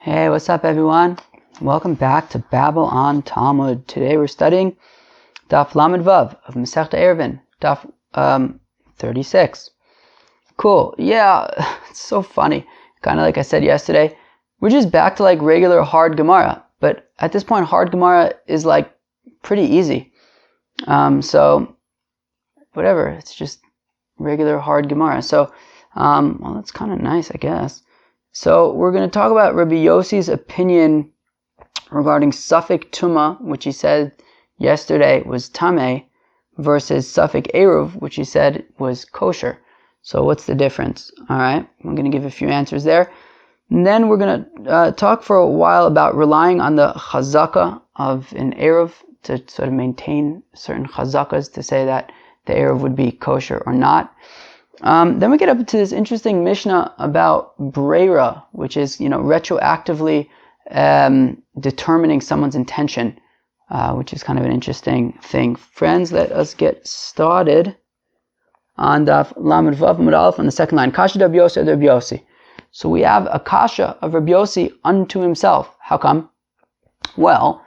Hey, what's up everyone? Welcome back to Babel on Talmud. Today we're studying Daf Lamed Vav of Masechta Ayruvin, Daf 36. Cool. Yeah, it's so funny. Kind of like I said yesterday, we're just back to like regular hard Gemara. But at this point, hard Gemara is like pretty easy. So whatever, it's just regular hard Gemara. So, well, that's kind of nice, I guess. So we're going to talk about Rabbi Yossi's opinion regarding Safek tuma, which he said yesterday was tameh, versus Safek ayruv, which he said was kosher. So what's the difference? All right, I'm going to give a few answers there. And then we're going to talk for a while about relying on the chazaka of an ayruv to sort of maintain certain chazakas to say that the ayruv would be kosher or not. Then we get up to this interesting Mishnah about Berayra, which is, retroactively determining someone's intention, which is kind of an interesting thing. Friends, let us get started on Daf Lamed Vav Amud Aleph on the second line. Kasha Rabbi Yossi ad Rabbi Yossi. So we have a kasha of Rabbi Yossi unto himself. How come? Well,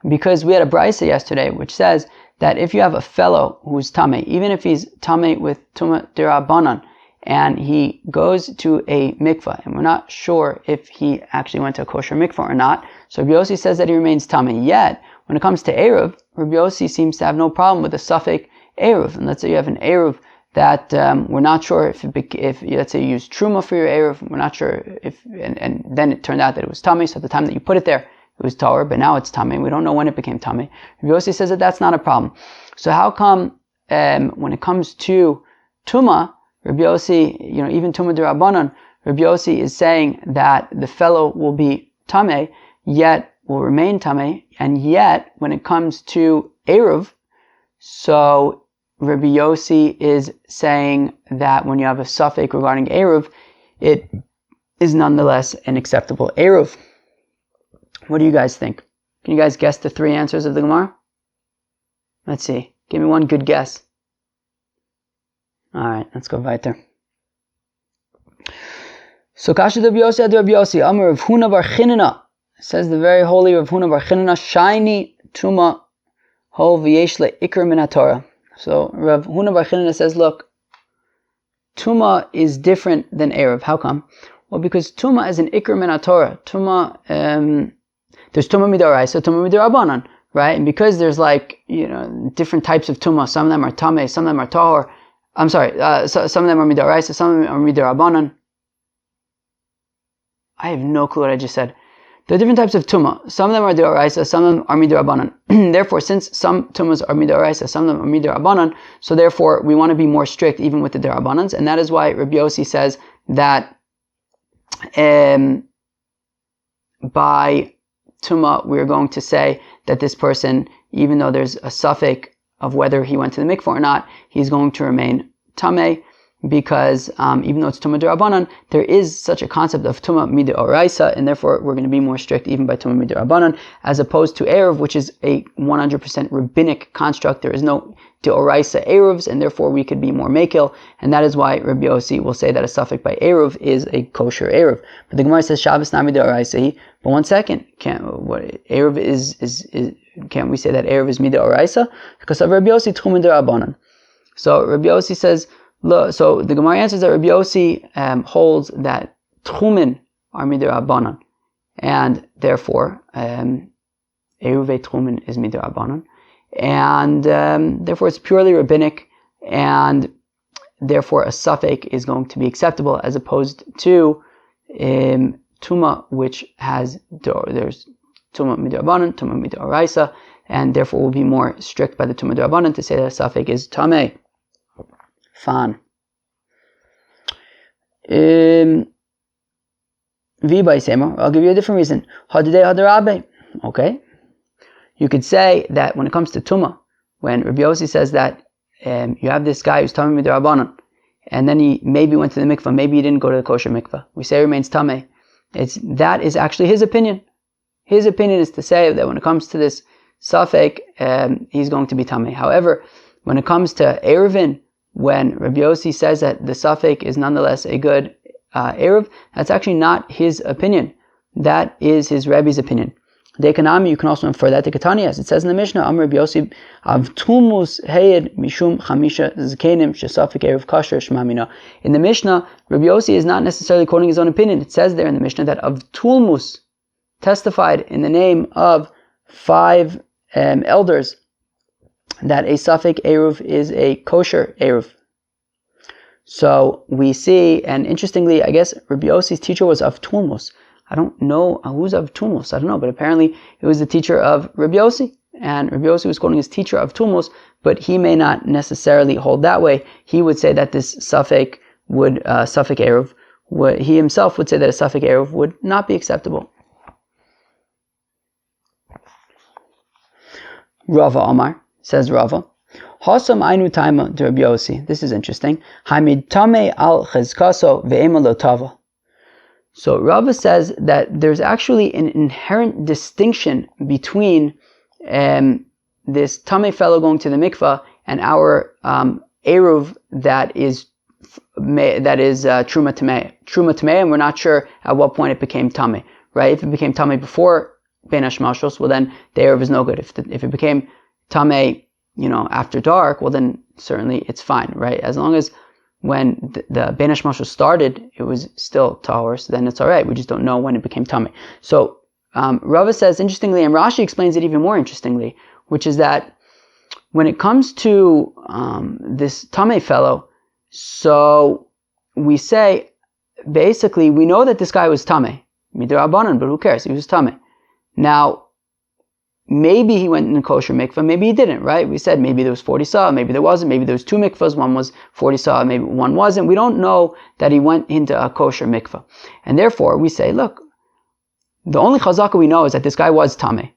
because we had a brayso yesterday which says that if you have a fellow who's tameh, even if he's tameh with tuma derabanan, and he goes to a mikvah, and we're not sure if he actually went to a kosher mikvah or not, so Rabbi Yossi says that he remains tameh. Yet, when it comes to ayruv, Rabbi Yossi seems to have no problem with a Safek ayruv. And let's say you have an ayruv that we're not sure if let's say you use truma for your ayruv, we're not sure if, and then it turned out that it was tameh, so at the time that you put it there, it was tahor, but now it's tameh. We don't know when it became tameh. Rabbi Yossi says that that's not a problem. So how come when it comes to tuma, Rabbi Yossi, even tuma derabanan, Rabbi Yossi is saying that the fellow will be tameh, yet will remain tameh, and yet when it comes to ayruv, so Rabbi Yossi is saying that when you have a Safek regarding ayruv, it is nonetheless an acceptable ayruv. What do you guys think? Can you guys guess the three answers of the Gemara? Let's see. Give me one good guess. Alright, let's go weiter. So, Kasha Rabbi Yossi ad Rabbi Yossi, Amar Rav Huna bar Chinina, says the very holy Rav Huna bar Chinina, Shiny tuma ho v'yesh le'ikr min haTorah. So, Rav Huna bar Chinina says, look, tuma is different than ayruv. How come? Well, because tuma is an ikr min haTorah. Tuma, there's tuma midaraisa, tuma midarabanan, right? And because there's different types of tuma, some of them are tameh, some of them are tahor. I'm sorry, some of them are midaraisa, some of them are midarabanan. I have no clue what I just said. There are different types of tuma. Some of them are midaraisa, some of them are midarabanan. Therefore, since some tumas are midaraisa, some of them are midarabanan, so therefore we want to be more strict even with the derabanans, and that is why Rabbi Yossi says that by tuma, we're going to say that this person, even though there's a Safek of whether he went to the mikvah or not, he's going to remain tameh, because even though it's tuma derabanan, there is such a concept of tuma midoraisa, and therefore we're going to be more strict even by tuma midirabanan, as opposed to ayruv, which is a 100% rabbinic construct. There is no deoraisa ayruvs, and therefore we could be more makil, and that is why Rabbi Yossi will say that a Safek by ayruv is a kosher ayruv. But the Gemara says Shabbos nami deoraisa. But one second, ayruv is can't we say that ayruv is midoraisa? Because of Rabbi Yossi tchum derabanan. So Rabbi Yossi says, so the Gemara answers that Rabbi Yossi holds that tchumin are midirabanan, and therefore ayruv tchumin is midirabanan, and therefore it's purely rabbinic, and therefore a Safek is going to be acceptable, as opposed to tuma, which there's tuma midirabanan, tuma midoraisa, and therefore will be more strict by the tuma derabanan to say that a Safek is tameh. Fine. I'll give you a different reason. Okay. You could say that when it comes to tuma, when Rabbi Yossi says that you have this guy who's tameh midirabanan, and then he maybe went to the mikvah, maybe he didn't go to the kosher mikvah, we say he remains tameh. That is actually his opinion. His opinion is to say that when it comes to this Safek, he's going to be tameh. However, when it comes to Ayruvin, when Rabbi Yossi says that the Safek is nonetheless a good ayruv, that's actually not his opinion. that is his Rebbe's opinion. Dekanami, you can also infer that to Ketani, as it says in the Mishnah, Amr Rabbi Yossi, Av Tulmus Heyed Mishum Chamisha Zkenim Shesafek Eruv Kasher Shmamina. In the Mishnah, Rabbi Yossi is not necessarily quoting his own opinion. It says there in the Mishnah that Av Tulmus testified in the name of 5 elders that a Safek Eruv is a kosher Eruv. So we see, and interestingly, I guess Rabbi Yossi's teacher was Av Tulmus. I don't know who's Av Tulmus. I don't know, but apparently it was the teacher of Rabbi Yossi, and Rabbi Yossi was quoting his teacher of Tulmus, but he may not necessarily hold that way. He would say that this Safek Eruv, he himself would say that a Safek Eruv would not be acceptable. Rava Omar, says Rava, Hasam Ainu Taima de Rabbi Yossi. This is interesting. Hamid Tame al Chizkaso ve'ema lo tava. So Rava says that there's actually an inherent distinction between this Tameh fellow going to the mikvah and our Ayruv that is Truma Tameh, and we're not sure at what point it became Tameh, right? If it became Tameh before Bein HaShmashos, well then the Ayruv is no good. If it became Tameh, after dark, well then certainly it's fine, right? As long as when the Bein HaShmashos started, it was still tahor, so then it's alright. We just don't know when it became tameh. So Rava says, interestingly, and Rashi explains it even more interestingly, which is that when it comes to this tameh fellow, so we say, basically, we know that this guy was tameh, midrabanan, but who cares? He was tameh. Now, maybe he went in a kosher mikvah, maybe he didn't, right? We said maybe there was 40 saw, maybe there wasn't, maybe there was 2 mikvahs, one was 40 saw, maybe one wasn't. We don't know that he went into a kosher mikvah. And therefore, we say, look, the only chazaka we know is that this guy was tameh.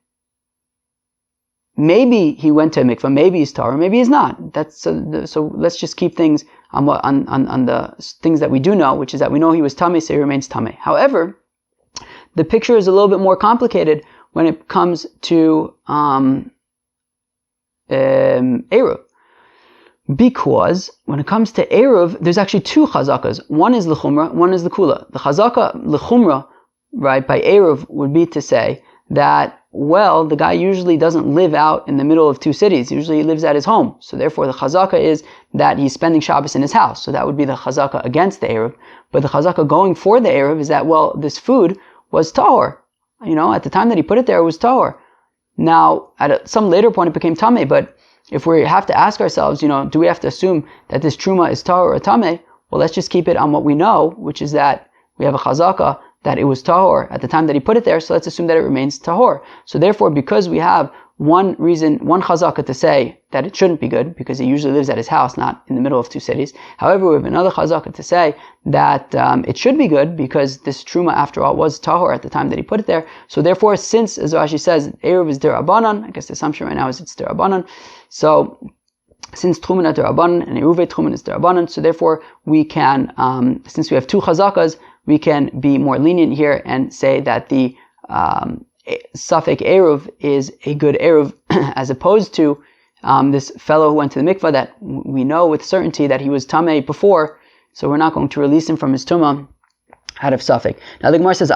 Maybe he went to a mikvah, maybe he's tahor, maybe he's not. So let's just keep things on the things that we do know, which is that we know he was tameh, so he remains tameh. However, the picture is a little bit more complicated when it comes to Ayruv. Because when it comes to Ayruv, there's actually 2 chazakas. One is l'chumra, one is l'kula. The chazaka l'chumra, right, by Ayruv would be to say that, well, the guy usually doesn't live out in the middle of 2 cities. Usually he lives at his home. So therefore the chazaka is that he's spending Shabbos in his house. So that would be the chazaka against the Ayruv. But the chazaka going for the Ayruv is that, well, this food was tahor. At the time that he put it there, it was tahor. Now, at some later point, it became tameh. But if we have to ask ourselves, do we have to assume that this truma is tahor or tameh? Well, let's just keep it on what we know, which is that we have a chazaka that it was tahor at the time that he put it there. So let's assume that it remains tahor. So therefore, because we have one chazaka to say that it shouldn't be good, because he usually lives at his house, not in the middle of 2 cities. However, we have another chazaka to say that it should be good, because this truma, after all, was tahor at the time that he put it there. So therefore, since, as Rashi says, Ayruv is derabanan, I guess the assumption right now is it's derabanan. So since truman is derabanan and Ayruv truman is derabanan, so therefore we can, since we have 2 chazakas, we can be more lenient here and say that the Safek Eruv is a good Eruv, as opposed to this fellow who went to the mikvah that we know with certainty that he was tameh before, so we're not going to release him from his tuma out of Safek. Now the Gemara says,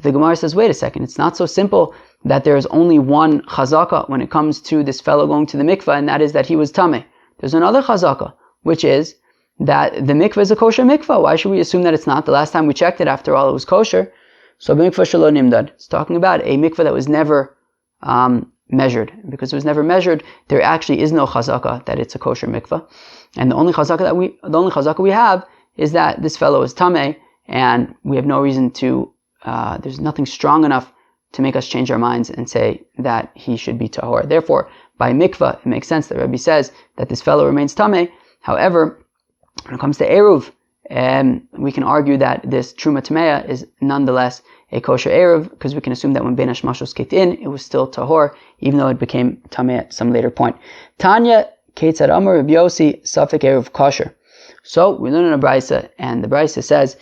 the Gemara says, wait a second, it's not so simple that there is only one chazaka when it comes to this fellow going to the mikvah, and that is that he was tameh. There's another chazaka, which is that the mikvah is a kosher mikvah. Why should we assume that it's not? The last time we checked it, after all, it was kosher. So mikvah shelo nimdad. It's talking about a mikvah that was never measured. Because it was never measured, there actually is no chazaka that it's a kosher mikvah. And the only chazaka we have is that this fellow is tameh, and we have no reason to. There's nothing strong enough to make us change our minds and say that he should be tahor. Therefore, by mikvah, it makes sense that Rabbi says that this fellow remains tameh. However, when it comes to Ayruv, we can argue that this Truma Tameya is nonetheless a kosher Ayruv, because we can assume that when Bein HaShmashos kicked in, it was still tahor, even though it became Tameh at some later point. Tanya, Ketzad Amar Rabbi Yossi, Safek Ayruv kosher. So, we learn in a Berayra, and the Berayra says,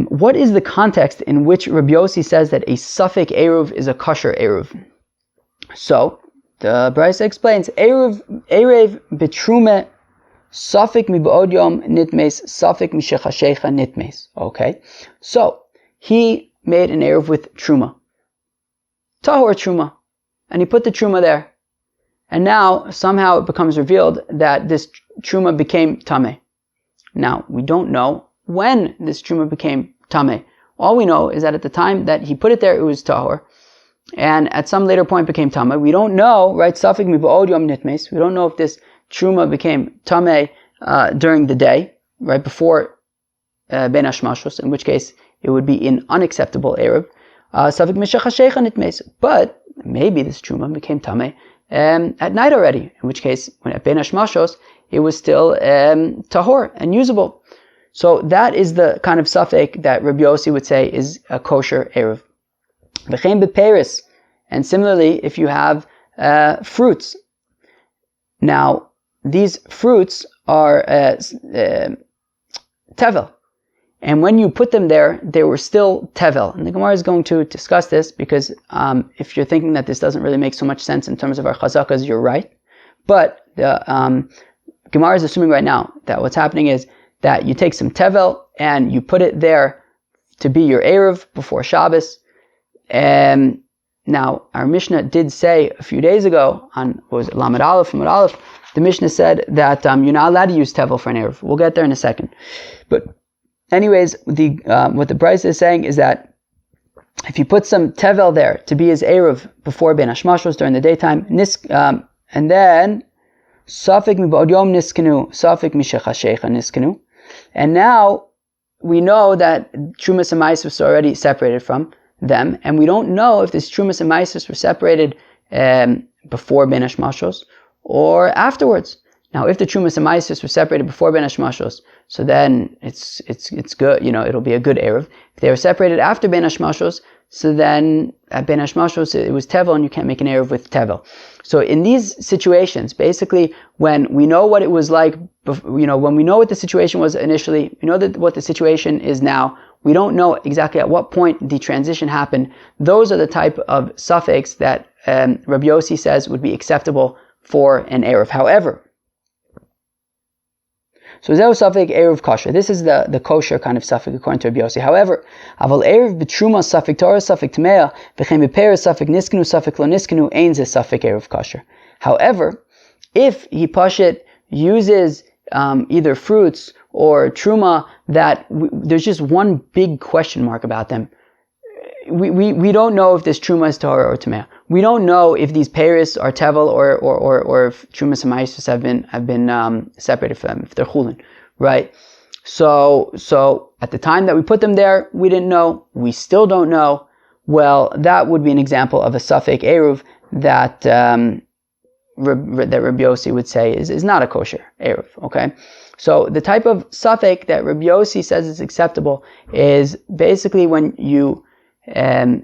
what is the context in which Rabbi Yossi says that a Safek Ayruv is a kosher Ayruv? So, the Berayra explains, Erev betrume Safek mi ba'od yom nitmes, Safek mi shechashecha nitmes. Okay, so he made an ayruv with truma, tahor truma, and he put the truma there. And now, somehow it becomes revealed that this truma became tameh. Now, we don't know when this truma became tameh. All we know is that at the time that he put it there, it was tahor. And at some later point became tameh. We don't know, right? Safek mi ba'od yom nitmes. We don't know if this truma became tameh during the day, right before ben hashmashos, in which case it would be an unacceptable ayruv. Safek mi shechashecha nitmes. But maybe this truma became tameh at night already, in which case, when at ben hashmashos, it was still tahor and usable. So that is the kind of safek that Rabbi Yossi would say is a kosher ayruv. V'chein beperis, and similarly, if you have fruits. Now, these fruits are tevel, and when you put them there, they were still tevel. And the Gemara is going to discuss this because if you're thinking that this doesn't really make so much sense in terms of our chazakas, you're right. But the Gemara is assuming right now that what's happening is that you take some tevel and you put it there to be your ayruv before Shabbos. Now, our Mishnah did say a few days ago on, what was it, Lamed Aleph, Lamed Aleph, the Mishnah said that you're not allowed to use tevel for an ayruv. We'll get there in a second. But anyways, what the Berayra is saying is that if you put some tevel there to be his ayruv before ben hashmashos during the daytime, and then Safek mi ba'od yom niskenu, Safek mi shechashecha niskenu, and now we know that Trumas and Maisus are already separated from them, and we don't know if this Trumas and Maisus were separated before Ben Hashmashos or afterwards. Now, if the Trumas and Maisus were separated before Ben Hashmashos, so then it's good, it'll be a good ayruv. If they were separated after Ben Hashmashos, so then at Ben Hashmashos it was tevel, and you can't make an ayruv with tevel. So in these situations, basically, when we know what it was like, when we know what the situation was initially, we know what the situation is now, we don't know exactly at what point the transition happened. Those are the type of suffix that Rabbi Yossi says would be acceptable for an ayruv. However, so zeu safek ayruv kosher. This is the kosher kind of safek according to Rabbi Yossi. However, aval ayruv b'truma safek Torah safek tmeah v'chein b'peres safek niskenu safek lo niskenu ein ze safek ayruv kosher. However, if he pashit uses either fruits or truma that there's just one big question mark about them. We don't know if this truma is Torah or Tameh. We don't know if these peris are tevel or if trumas and maisus have been separated from them, if they're chulin, right? So at the time that we put them there, we didn't know. We still don't know. Well, that would be an example of a safek ayruv that Rabbi Yossi would say is not a kosher ayruv. Okay. So the type of safek that Rabbi Yossi says is acceptable is basically when you know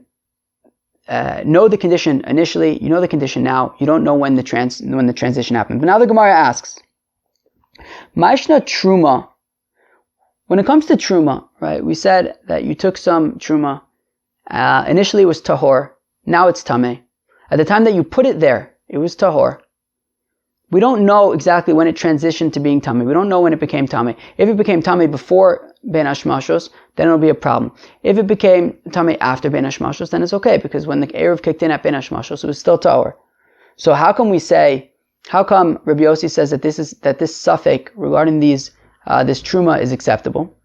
the condition initially, you know the condition now, you don't know when the transition happened. But now the Gemara asks, Ma'ishna truma. When it comes to truma, right? We said that you took some truma. Initially it was tahor, now it's tameh. At the time that you put it there, it was tahor. We don't know exactly when it transitioned to being tameh. We don't know when it became tameh. If it became tameh before ben hashmashos, then it'll be a problem. If it became tameh after ben hashmashos, then it's okay, because when the ayruv kicked in at ben hashmashos, it was still tahor. So how come Rabbi Yossi says that this safek regarding this truma is acceptable?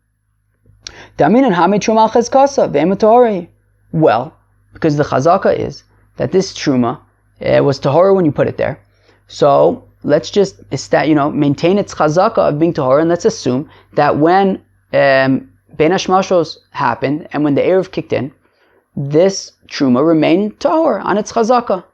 Well, because the chazaka is that this truma was tahor when you put it there. So let's just maintain its chazaka of being tahor, and let's assume that when ben hashmashos happened and when the ayruv kicked in, this truma remained tahor on its chazaka.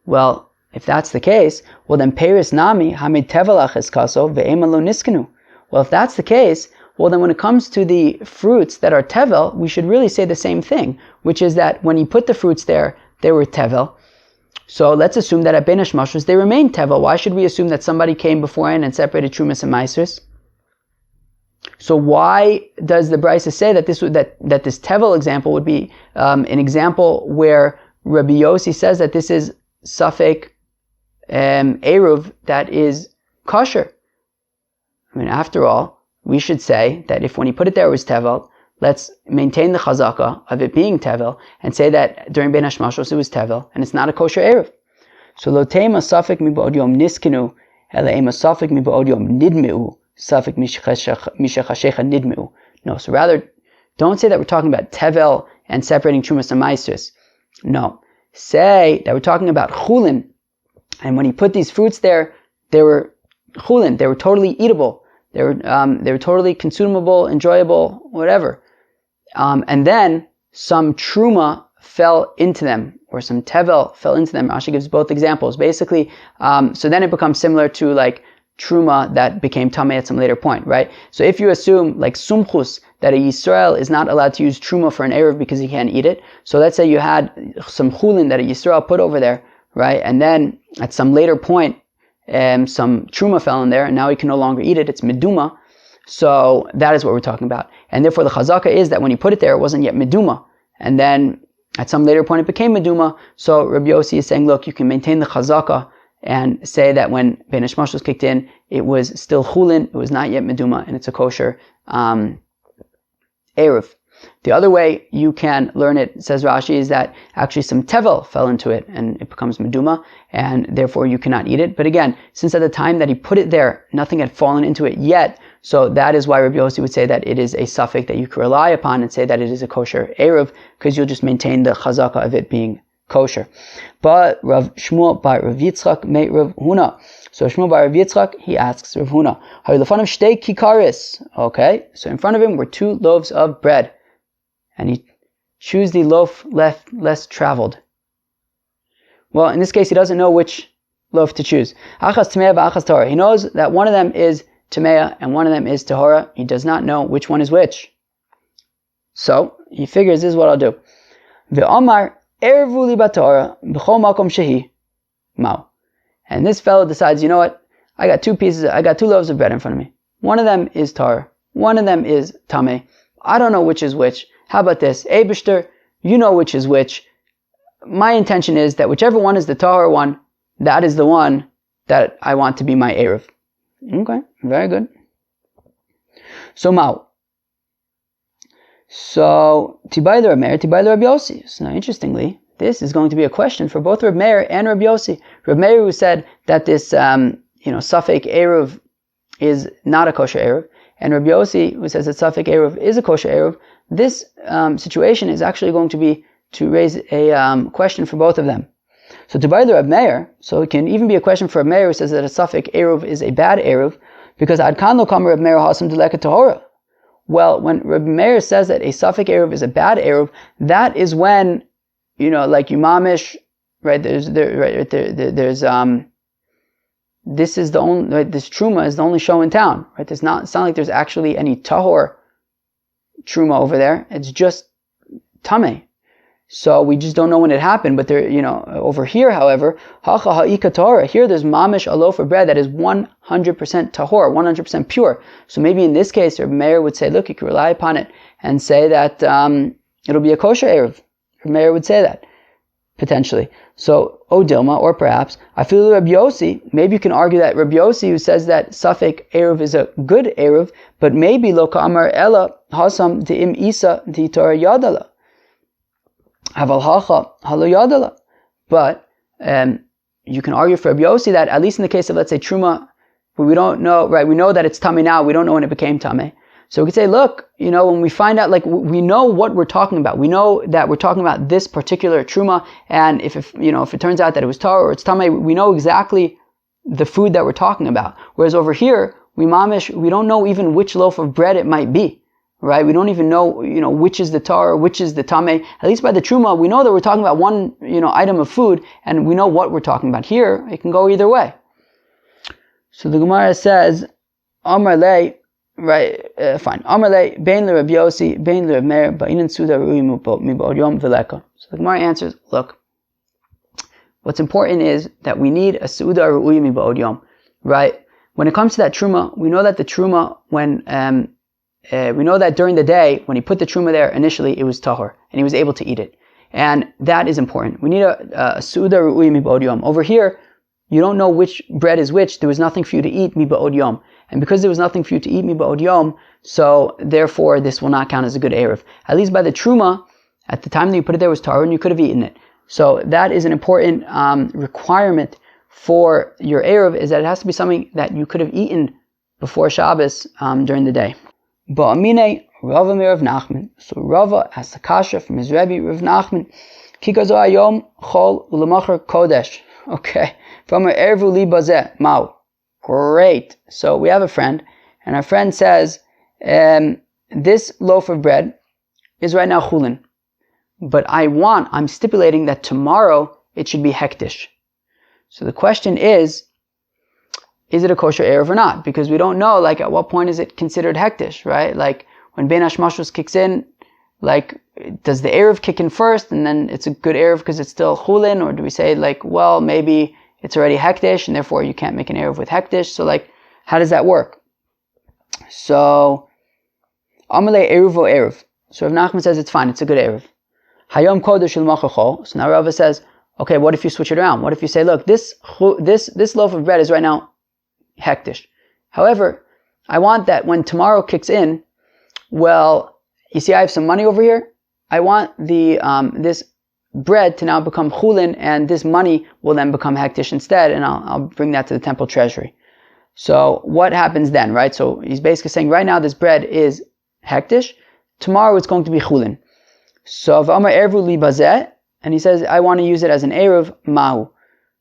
Well, if that's the case, well then peris nami hamid tevelach eskaso ve'ema lo niskenu. Well, if that's the case, well then when it comes to the fruits that are tevel, we should really say the same thing, which is that when you put the fruits there, they were tevel. So let's assume that at ben hashmashos they remain tevel. Why should we assume that somebody came beforehand and separated trumas and maasros? So why does the Berayra say that this tevel example would be an example where Rabbi Yossi says that this is safek ayruv that is kosher? I mean, after all, we should say that if when he put it there it was tevel, let's maintain the chazaka of it being tevel and say that during Bein Hashmashos it was tevel and it's not a kosher ayruv. So lo tema safek miba'od yom niskenu ele ema safek miba'od yom nidmeu safek mishachashecha nidmeu. No, so rather, don't say that we're talking about tevel and separating trumas and maasros. No, say that we're talking about chulin, and when he put these fruits there, they were chulin, they were totally eatable. They were totally consumable, enjoyable, whatever. And then some truma fell into them, or some tevel fell into them. Rashi gives both examples. Basically, so then it becomes similar to like truma that became tamei at some later point, right? So if you assume like sumchus, that a Yisrael is not allowed to use truma for an ayruv because he can't eat it. So let's say you had some chulin that a Yisrael put over there, right? And then at some later point, some truma fell in there, and now he can no longer eat it. It's meduma. So that is what we're talking about. And therefore the chazaka is that when he put it there, it wasn't yet meduma. And then at some later point, it became meduma. So Rabbi Yossi is saying, look, you can maintain the chazaka and say that when Bein Hashmashos kicked in, it was still chulin, it was not yet meduma, and it's a kosher ayruv. The other way you can learn it, says Rashi, is that actually some tevel fell into it and it becomes meduma, and therefore you cannot eat it. But again, since at the time that he put it there, nothing had fallen into it yet, so that is why Rabbi Yossi would say that it is a safek that you can rely upon and say that it is a kosher ayruv, because you'll just maintain the chazaka of it being kosher. But Rav Shmuel by Rav Yitzchak made Rav Huna. So Shmuel by Rav Yitzchak, he asks Rav Huna, shtei kikaris. Okay, so in front of him were 2 loaves of bread, and he chose the loaf less traveled. Well, in this case, he doesn't know which loaf to choose. Achas tmeya v'achas tahora. He knows that one of them is tmeya and one of them is tahora. He does not know which one is which. So he figures, this is what I'll do. Ve'omar Ayruvin li batahora b'chol makom shehi mau. And this fellow decides, you know what? I got 2 loaves of bread in front of me. One of them is tahor, one of them is tameh. I don't know which is which. How about this? Eibishter, you know which is which. My intention is that whichever one is the tahor one, that is the one that I want to be my ayruv. Okay, very good. So mau. So Tibai the Reb Meir, Tibai the Reb Yossi. So now, interestingly, this is going to be a question for both Reb Meir and Reb Yossi. Reb Meir, who said that this, Safek ayruv is not a kosher ayruv, and Reb Yossi, who says that Safek ayruv is a kosher ayruv. This situation is actually going to be to raise a question for both of them. So to buy the Reb Meir, so it can even be a question for Reb Meir who says that a Safek ayruv is a bad ayruv, because Ad Kan Lo Kam Reb Meir Hasam Deleka Tahora. Well, when Reb Meir says that a Safek ayruv is a bad ayruv, that is when, like Umamish, right? This is the only, right, this truma is the only show in town, right? It's not like there's actually any tahor truma over there. It's just tameh. So we just don't know when it happened. But there, over here, however, hacha ha'ika tahora. Here, there's mamish, a loaf of bread that is 100% tahor, 100% pure. So maybe in this case, Reb Meir would say, look, you can rely upon it and say that it'll be a kosher ayruv. Reb Meir would say that potentially. So, Dilma, or perhaps, I feel Rabbi Yossi, maybe you can argue that Rabbi Yossi, who says that Safek ayruv is a good ayruv, but maybe lo ka'amar ella hasam de'im isa de'torah yadala. Haval hacha halo yadala. But you can argue for Rabbi Yossi that, at least in the case of, let's say, truma, we don't know, right? We know that it's tameh now, we don't know when it became tameh. So we could say, look, when we find out, like, we know what we're talking about. We know that we're talking about this particular truma, and if it turns out that it was tahor or it's tameh, we know exactly the food that we're talking about. Whereas over here, we don't know even which loaf of bread it might be, right? We don't even know, which is the tahor, which is the tameh. At least by the truma, we know that we're talking about one, item of food, and we know what we're talking about. Here, it can go either way. So the Gemara says, Amar lei. Right, fine. Amarle, Bein le Reb Yossi, Bein le Reb Meir, Ba'inan Suda Rui Miba'od Yom V'leka. So the Gemara answers, look, what's important is that we need a Suda Rui Miba'od Yom, right? When it comes to that truma, we know that the truma, we know that during the day, when he put the truma there, initially it was tahor, and he was able to eat it. And that is important. We need a Suda Rui Miba'od Yom. Over here, you don't know which bread is which. There was nothing for you to eat, Miba'od Yom. and because there was nothing for you to eat miba'od yom, so therefore this will not count as a good ayruv. At least by the truma, at the time that you put it there was tahor and you could have eaten it. So that is an important requirement for your ayruv, is that it has to be something that you could have eaten before Shabbos during the day. Ba'amine Rava Rav Nachman. So Rava asked the kasha from his Rebbe Rav Nachman. Kikazo ayom chol ulamacher kodesh. Okay. From our ervu li bazeh mau. Great. So we have a friend, and our friend says, this loaf of bread is right now chulin, but I'm stipulating that tomorrow it should be hektish. So the question is it a kosher eruv or not? Because we don't know, like, at what point is it considered hektish, right? Like, when bein hashmashos kicks in, like, does the eruv kick in first, and then it's a good eruv because it's still chulin, or do we say, like, well, maybe it's already hektish, and therefore you can't make an eruv with hektish? So, like, how does that work? So, amalei eruv o eruv. So Rav Nachman says it's fine, it's a good eruv. Hayom kodesh ulmachachol. So now Rava says, okay, what if you switch it around? What if you say, look, this loaf of bread is right now hektish. However, I want that when tomorrow kicks in, well, you see I have some money over here. I want the this bread to now become chulin, and this money will then become hektish instead, and I'll bring that to the temple treasury. So what happens then, right? So he's basically saying right now this bread is hektish, tomorrow it's going to be chulin. So v'amar ervu li bazeh, and he says I want to use it as an eruv mahu.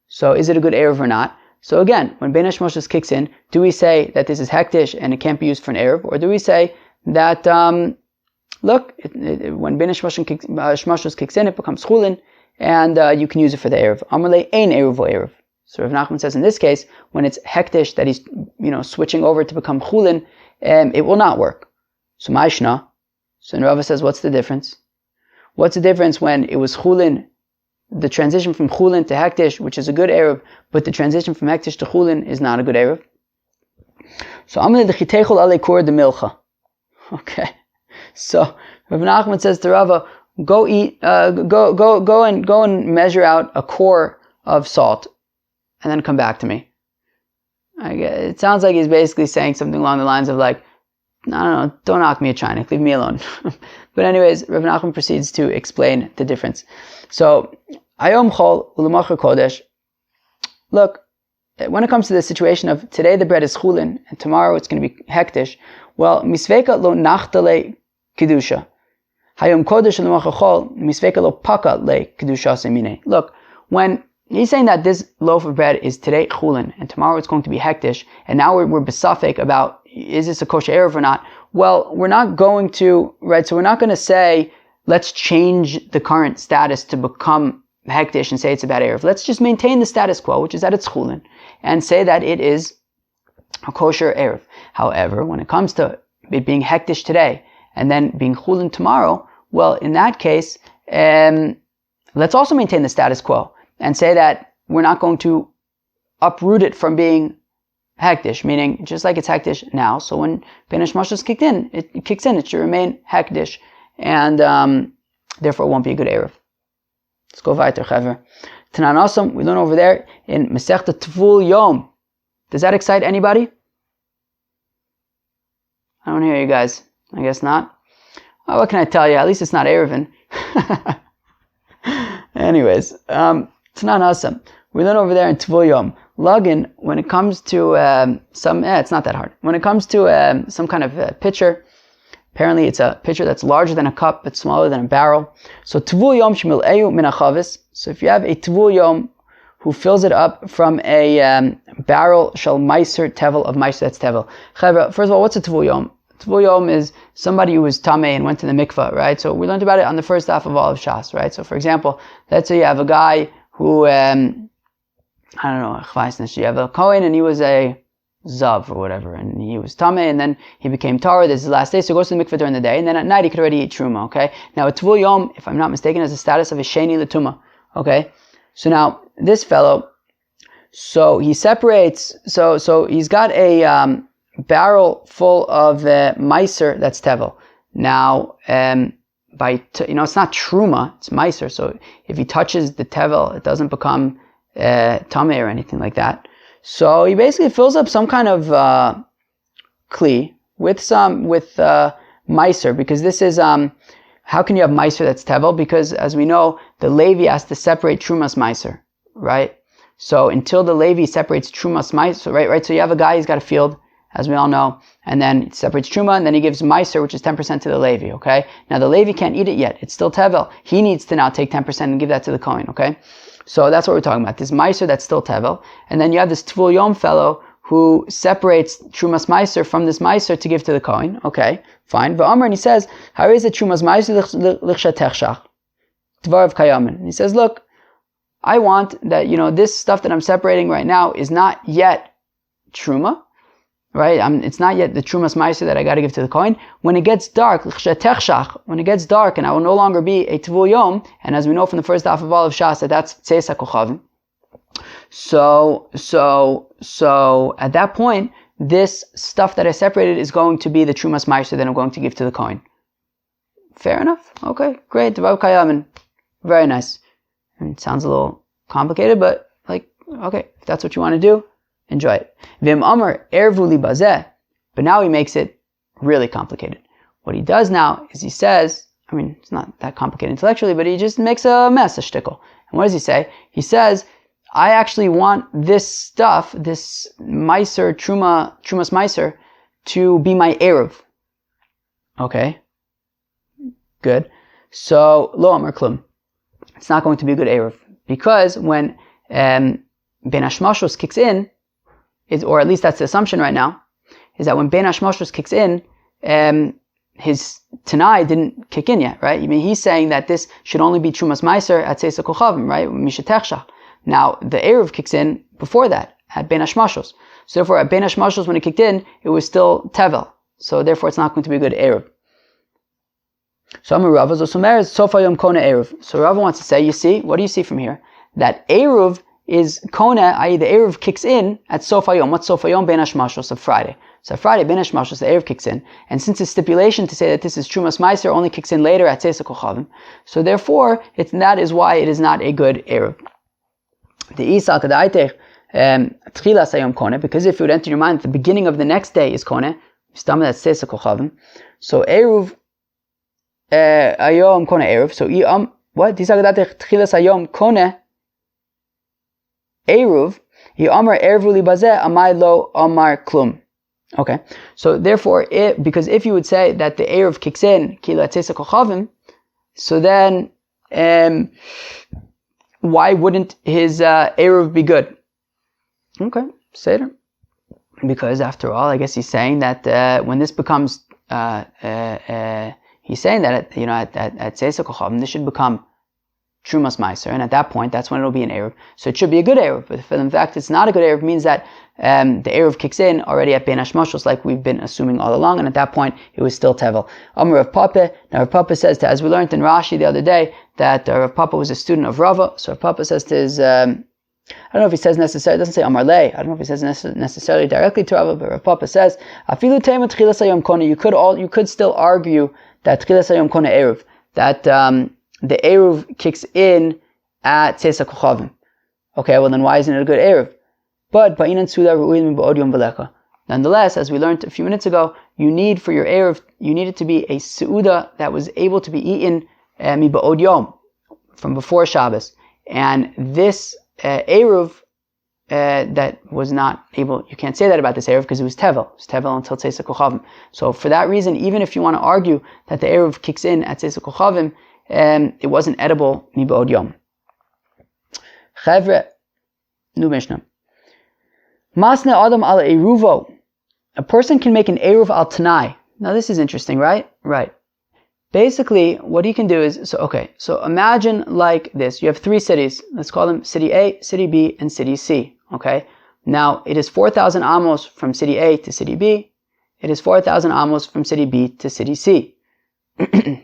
So is it a good eruv or not? So again, when bein hashmashos kicks in, do we say that this is hektish and it can't be used for an eruv, or do we say that look, when bein hashmashos kicks in, it becomes chulin, and you can use it for the eruv? Amalei ein eruv o eruv. So Rav Nachman says in this case, when it's hektish that he's switching over to become chulin, it will not work. So ma'ishna. So Rava says, what's the difference? What's the difference when it was chulin, the transition from chulin to hektish, which is a good eruv, but the transition from hektish to chulin is not a good eruv? So amalei dechitechol alei kur de milcha. Okay. So Rav Nachman says to Rava, go and measure out a core of salt, and then come back to me. It sounds like he's basically saying something along the lines of like, no, don't knock me a chinik, leave me alone. But anyways, Rav Nachman proceeds to explain the difference. So, ayom chol ulamacher kodesh. Look, when it comes to the situation of today the bread is chulin and tomorrow it's going to be hektish, well, misveka lo nachtale kedusha. Hayom kodesh ulamacher chol misveka lo paka le kedusha semine. Look, when he's saying that this loaf of bread is today chulin and tomorrow it's going to be hektish, and now we're besafek about is this a kosher eruv or not? Well, we're not going to, right? So we're not going to say, let's change the current status to become hektish and say it's a bad eruv. Let's just maintain the status quo, which is that it's chulin, and say that it is a kosher eruv. However, when it comes to it being hektish today and then being chulin tomorrow, well, in that case, let's also maintain the status quo and say that we're not going to uproot it from being hektish, meaning just like it's hektish now, so when bein hashmashos kicks in, it should remain hektish, and therefore it won't be a good eruv. Let's go weiter, chaver. Tanan Asam, we learn over there in Masechta Tvul Yom. Does that excite anybody? I don't hear you guys. I guess not. Oh, what can I tell you? At least it's not Ayruvin. Anyways, Tanan Asam, we learn over there in Tvul Yom. Login, when it comes to it's not that hard. When it comes to some kind of pitcher, apparently it's a pitcher that's larger than a cup, but smaller than a barrel. So tvul yom shemil eyu min achavis. So if you have a tvul yom who fills it up from a barrel shall meiser tevel of meiser, that's tevel. First of all, what's a tvul yom? Tvul yom is somebody who was tamei and went to the mikvah, right? So we learned about it on the first half of all of Shas, right? So for example, let's say you have a guy who I don't know, you have a Kohen and he was a Zav or whatever, and he was Tameh, and then he became Torah. This is the last day, so he goes to the mikveh during the day, and then at night he could already eat Truma, okay? Now, a Tvul Yom, if I'm not mistaken, has the status of a Sheni L'Tuma, okay? So now, this fellow, so he separates, so he's got a barrel full of Meiser, that's Tevel. Now, it's not Truma, it's Meiser, so if he touches the Tevel, it doesn't become Tameh or anything like that. So he basically fills up some kind of kli with meiser, because this is how can you have meiser that's tevel? Because as we know, the Levi has to separate trumas meiser, right? So until the Levi separates trumas meiser, right? So you have a guy, he's got a field, as we all know, and then he separates truma, and then he gives meiser, which is 10% to the Levi, okay? Now the Levi can't eat it yet, it's still tevel. He needs to now take 10% and give that to the Kohen, okay? So that's what we're talking about, this meiser that's still tevel, and then you have this tvul yom fellow who separates trumas meiser from this meiser to give to the Kohen, okay? Fine. V'amar, and he says, how is it trumas meiser lichshatechshach? Dvarav kayamin. And he says, look, I want that, this stuff that I'm separating right now is not yet truma, right? It's not yet the trumas meiser that I got to give to the Kohen. When it gets dark, when it gets dark, and I will no longer be a tvul yom, and as we know from the first half of all of Shas, that's tzeisa kochavim. So at that point, this stuff that I separated is going to be the trumas meiser that I'm going to give to the Kohen. Fair enough? Okay, great. Very nice. It sounds a little complicated, but okay, if that's what you want to do, enjoy it. Vim Amar ervu li bazeh, but now he makes it really complicated. What he does now is he says, it's not that complicated intellectually, but he just makes a mess, a shtickle. And what does he say? He says, I actually want this stuff, this meiser, trumas meiser, to be my ayruv. Okay, good. So lo amar klum, it's not going to be a good ayruv, because when ben hashmashos kicks in, or at least that's the assumption right now, is that when ben hashmashos kicks in, his tanai didn't kick in yet, right? He's saying that this should only be trumas meiser at tzeisa kochavim, right? Mishatechshach. Now, the ayruv kicks in before that, at Ben Hashmashos. So therefore, at Ben Hashmashos, when it kicked in, it was still tevel. So therefore, it's not going to be a good ayruv. So Amar Rava Zosumer is Sofa Yom Kona ayruv. So Rava wants to say, you see, what do you see from here? That ayruv is Kona, i.e. the ayruv kicks in at Sofa Yom. What's Sofa Yom? Ben Hashmashos of Friday. So Friday, Ben Hashmashos, the ayruv kicks in. And since it's stipulation to say that this is Trumas Meiser only kicks in later at Tzeisa Kochavim, so therefore, that is why it is not a good ayruv. The Isa Kadaitech Tchilas Hayom Kone, because if it would enter your mind, the beginning of the next day is Kone, Stam that's Tzeisa Kochavim. So Ayruv Hayom Kone Ayruv. So what? Isa Kadaitech Tchilas Hayom Kone Ayruv. He Amar Ervu li Bazeh Amai Lo Amar Klum. Okay. So therefore, because if you would say that the Ayruv kicks in Kila Tzeisa Kochavim, so then why wouldn't his ayruv be good? Okay, Seder. Because after all, I guess he's saying that when this becomes, he's saying that at Tzeisa Kochavim, this should become trumas meiser, and at that point, that's when it'll be an ayruv. So it should be a good ayruv. But if in fact it's not a good ayruv, it means that the ayruv kicks in already at Ben Hashmashos, like we've been assuming all along, and at that point it was still tevel. Amar Rav Papa. Now Rav Papa says, as we learned in Rashi the other day, that Rav Papa was a student of Rava. So Rav Papa says to his, I don't know if he says necessarily, it doesn't say Amar Lei, I don't know if he says necessarily directly to Rava, but Rav Papa says, Afilu Tema Tchilas Hayom Kone, you could still argue that Tchilas Hayom Kone ayruv, that the ayruv kicks in at Tzeisa Kochavim. Okay, well then why isn't it a good ayruv? But nonetheless, as we learned a few minutes ago, you need for your ayruv, you need it to be a seuda that was able to be eaten miba'od yom, from before Shabbos. And this ayruv that was not able, you can't say that about this ayruv because it was tevel. It was tevel until Tzeisa Kochavim. So for that reason, even if you want to argue that the ayruv kicks in at Tzeisa Kochavim, it wasn't edible miba'od yom. Chevre, new Mishnah. Masne Adam al Ayruvo. A person can make an ayruv al tanai. Now this is interesting, right? Right. Basically, what he can do is, so imagine like this. You have three cities. Let's call them city A, city B, and city C. Okay? Now, it is 4,000 amos from city A to city B. It is 4,000 amos from city B to city C.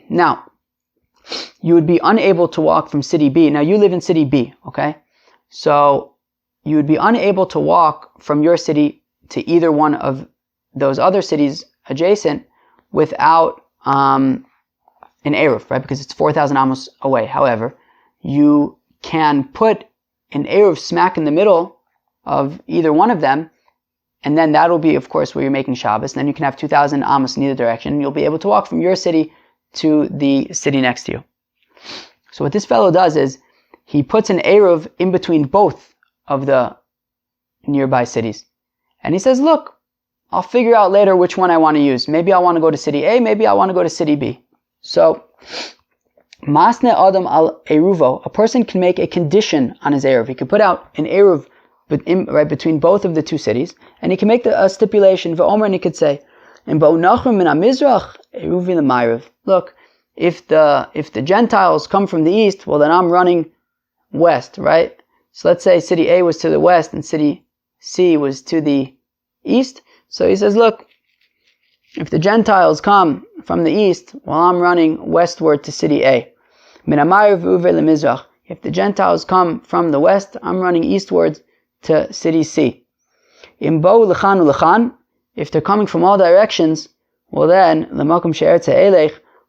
Now, you would be unable to walk from city B. Now, you live in city B, okay? So, you would be unable to walk from your city to either one of those other cities adjacent without an ayruv, right? Because it's 4,000 amos away. However, you can put an ayruv smack in the middle of either one of them, and then that'll be, of course, where you're making Shabbos. And then you can have 2,000 amos in either direction, and you'll be able to walk from your city to the city next to you. So what this fellow does is he puts an ayruv in between both of the nearby cities. And he says, look, I'll figure out later which one I want to use. Maybe I want to go to city A, maybe I want to go to city B. So, Masne Adam al Ayruvo, a person can make a condition on his ayruv. He can put out an ayruv right between both of the two cities, and he can make a stipulation for Omer, and he could say, look, if the Gentiles come from the east, well then I'm running west, right? So let's say city A was to the west and city C was to the east. So he says, look, if the Gentiles come from the east, well, I'm running westward to city A. If the Gentiles come from the west, I'm running eastwards to city C. If they're coming from all directions, well then,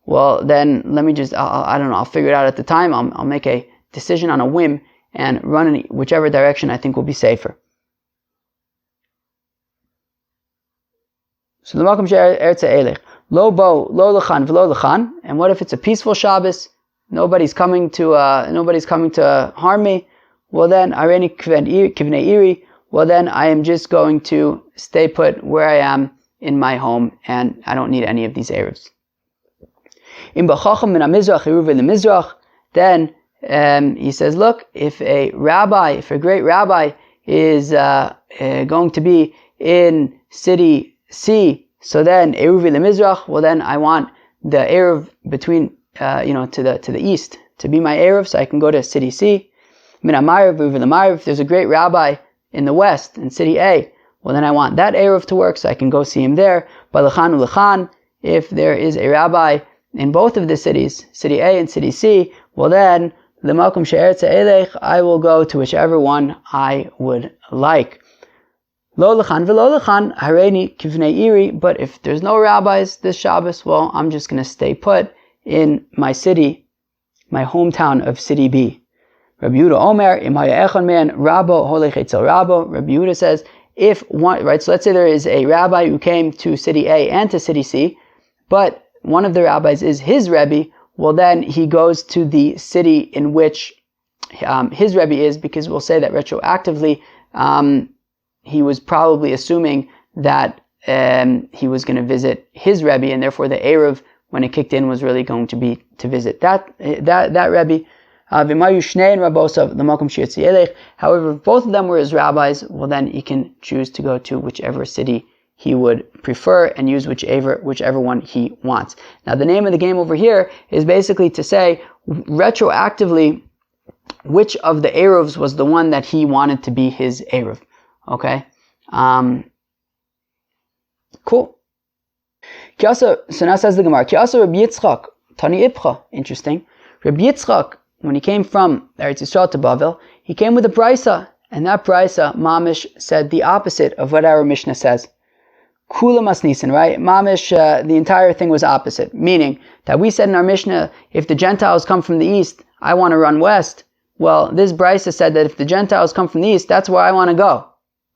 well then, let me just, I don't know, I'll figure it out at the time. I'll make a decision on a whim and run in whichever direction I think will be safer. So the makom she'eretz elech lo bo lo lechan v'lo lechan. And what if it's a peaceful Shabbos? Nobody's coming to harm me. Well then, areni kivnei iri. Well then, I am just going to stay put where I am in my home, and I don't need any of these eruvs. Im b'chacham min hamizrach eruv lemizrach. Then he says, look, if a great rabbi is going to be in city C, so then ayruv lemizrach. Well then, I want the ayruv between to the east to be my ayruv, so I can go to city C. Min hamayrav eruv lemayrav. If there's a great rabbi in the west, in city A, well then I want that ayruv to work, so I can go see him there. Balachan ulechan. If there is a rabbi in both of the cities, city A and city C, well then, l'malkum she'eretz elech, I will go to whichever one I would like. Lo lechan v'lo lechan, hareini kivnei iri. But if there's no rabbis this Shabbos, well, I'm just going to stay put in my city, my hometown of city B. Rabbi Yehuda Omer, im haya echad man rabbo holech etzel rabbo. Rabbi Yehuda says, if one, right, so let's say there is a rabbi who came to city A and to city C, but one of the rabbis is his Rebbe, well then he goes to the city in which his Rebbe is, because we'll say that retroactively he was probably assuming that he was going to visit his Rebbe, and therefore the ayruv, when it kicked in, was really going to be to visit that Rebbe. However, if both of them were his rabbis, well then he can choose to go to whichever city he would prefer and use whichever one he wants. Now the name of the game over here is basically to say retroactively which of the ayruvs was the one that he wanted to be his ayruv. Okay? Cool. So now says the Gemara, Kiasa Rabbi Yitzchak, Tani Ipcha. Interesting. Rabbi Yitzchak, when he came from Eretz Yisrael to Bavel, he came with a brisa, and that brisa, Mamish, said the opposite of what our Mishnah says. Kula masnisin, right? Mamish, the entire thing was opposite, meaning that we said in our Mishnah, if the Gentiles come from the east, I want to run west. Well, this brisa said that if the Gentiles come from the east, that's where I want to go.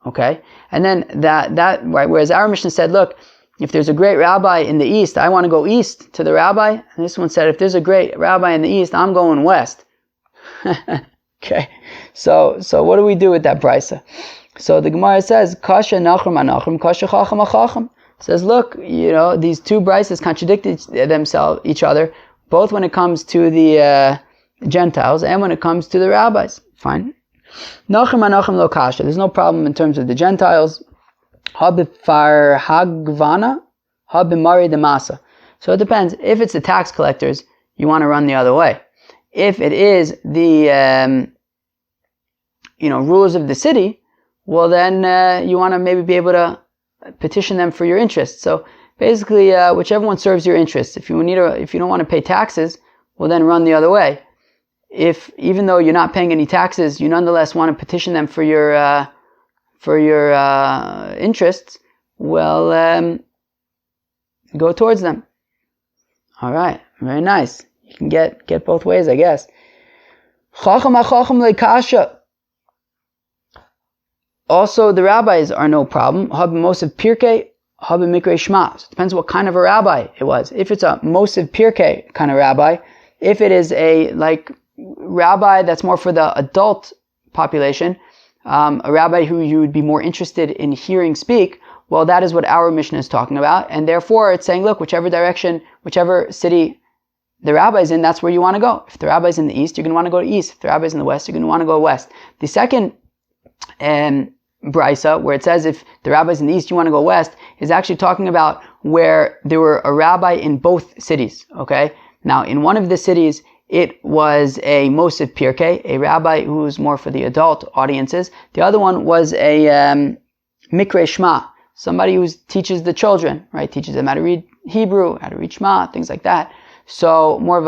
Okay? And then that right, whereas our Mishnah said, look, if there's a great rabbi in the east, I want to go east to the rabbi. And this one said, if there's a great rabbi in the east, I'm going west. Okay. So what do we do with that brisa? So the Gemara says, Kasha nachrim anachrim, kasha chacham achacham. Says, look, these two brises contradict each other, both when it comes to the Gentiles and when it comes to the rabbis. Fine. Nachrim anachrim lo kasha. There's no problem in terms of the Gentiles. Habifar hagvana, habimari demasa. So it depends. If it's the tax collectors, you want to run the other way. If it is the rulers of the city, well then you want to maybe be able to petition them for your interests. So basically, whichever one serves your interests. If you don't want to pay taxes, well then run the other way. If even though you're not paying any taxes, you nonetheless want to petition them for your interests, well, go towards them. All right, very nice. You can get both ways, I guess. Chacham hachacham leikasha. Also, the rabbis are no problem. Hab Mosiv Pirkei, Hab Mikre Shema. So it depends what kind of a rabbi it was. If it's a Mosiv Pirkei kind of rabbi, if it is a rabbi that's more for the adult population, a rabbi who you would be more interested in hearing speak, well, that is what our Mishnah is talking about. And therefore, it's saying, look, whichever direction, whichever city the rabbi's in, that's where you want to go. If the rabbi's in the east, you're going to want to go to east. If the rabbi's in the west, you're going to want to go west. The second Brisa, where it says if the rabbi's in the east, you want to go west, is actually talking about where there were a rabbi in both cities, okay? Now, in one of the cities, it was a Mosif Pirkei, a rabbi who was more for the adult audiences. The other one was a Mikre Shema, somebody who teaches the children, right? Teaches them how to read Hebrew, how to read Shema, things like that. So more of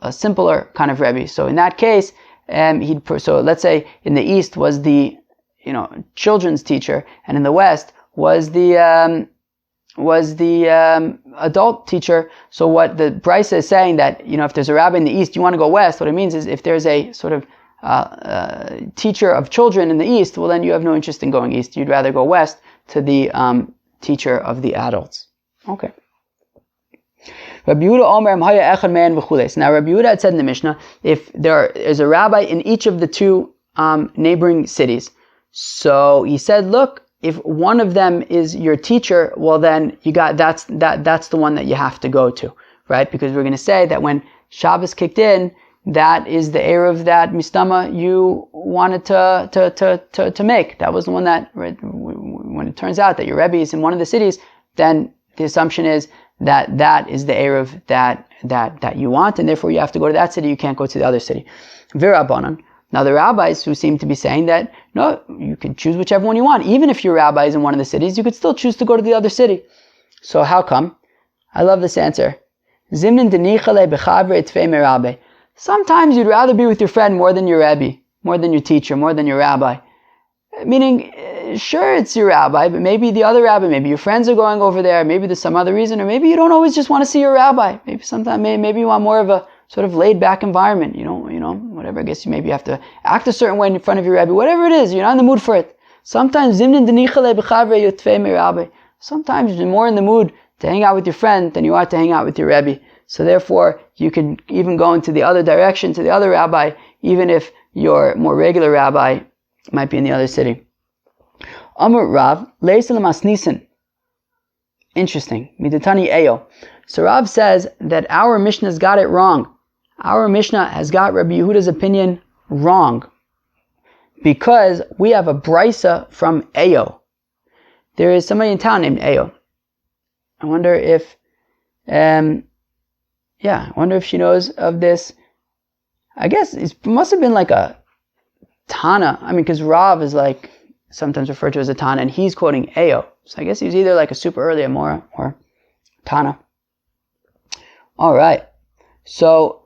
a simpler kind of Rebbe. So in that case, so let's say in the east was the children's teacher, and in the west was the adult teacher. So what the Brisa is saying that if there's a rabbi in the east, you want to go west. What it means is if there's a sort of teacher of children in the east, well then you have no interest in going east. You'd rather go west to the teacher of the adults. Okay. Rabbi Yehuda Omer Mhaya Echad Man V'chules. Now Rabbi Yehuda had said in the Mishnah, if there is a rabbi in each of the two neighboring cities, so he said, look, if one of them is your teacher, well then that's the one that you have to go to, right? Because we're going to say that when Shabbos kicked in, that is the ayruv that mistama you wanted to make. That was the one that, right, when it turns out that your Rebbe is in one of the cities, then the assumption is that is the ayruv that you want, and therefore you have to go to that city. You can't go to the other city. V'Rabbanan. Now the rabbis who seem to be saying that no, you can choose whichever one you want. Even if your rabbi is in one of the cities, you could still choose to go to the other city. So how come? I love this answer. Zimnin denichale b'chavre etfei merabe. Sometimes you'd rather be with your friend more than your Rebbe, more than your teacher, more than your rabbi. Meaning, sure, it's your rabbi, but maybe the other rabbi, maybe your friends are going over there, maybe there's some other reason, or maybe you don't always just want to see your rabbi. Maybe you want more of a sort of laid-back environment, whatever. I guess maybe you have to act a certain way in front of your Rebbe. Whatever it is, you're not in the mood for it. Sometimes, sometimes you're more in the mood to hang out with your friend than you are to hang out with your Rebbe. So therefore, you can even go into the other direction, to the other rabbi, even if your more regular rabbi might be in the other city. Amr Rav, Leisel Masnisen. Interesting. Midatani Eyo. So Rav says that our Mishnah's got it wrong. Our Mishnah has got Rabbi Yehuda's opinion wrong. Because we have a brisa from Eyo. There is somebody in town named Eyo. I wonder if she knows of this. I guess it must have been like a Tana. Because Rav is like sometimes referred to as a Tana, and he's quoting Eyo. So I guess he's either like a super early Amora or Tana. All right. So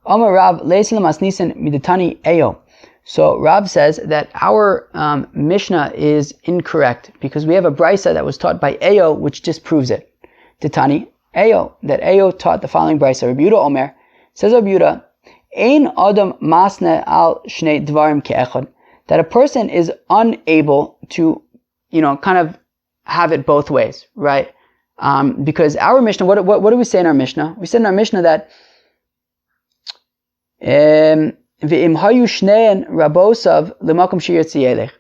Amar Rav Leisel Masnisen Midatani Eyo. So Rav says that our Mishnah is incorrect because we have a brisa that was taught by Eyo, which disproves it. Titani Eyo, that Eyo taught the following brisa. Rabbi Yehuda Omer, says Rabbi Yehuda, Ein Adam Masne Al Shnei Dvarim Ke'echad, that a person is unable to, kind of have it both ways, right? Because our Mishnah, what do we say in our Mishnah? We said in our Mishnah that V'im hayu shnein rabosav l'makom sheyirtzi yelech.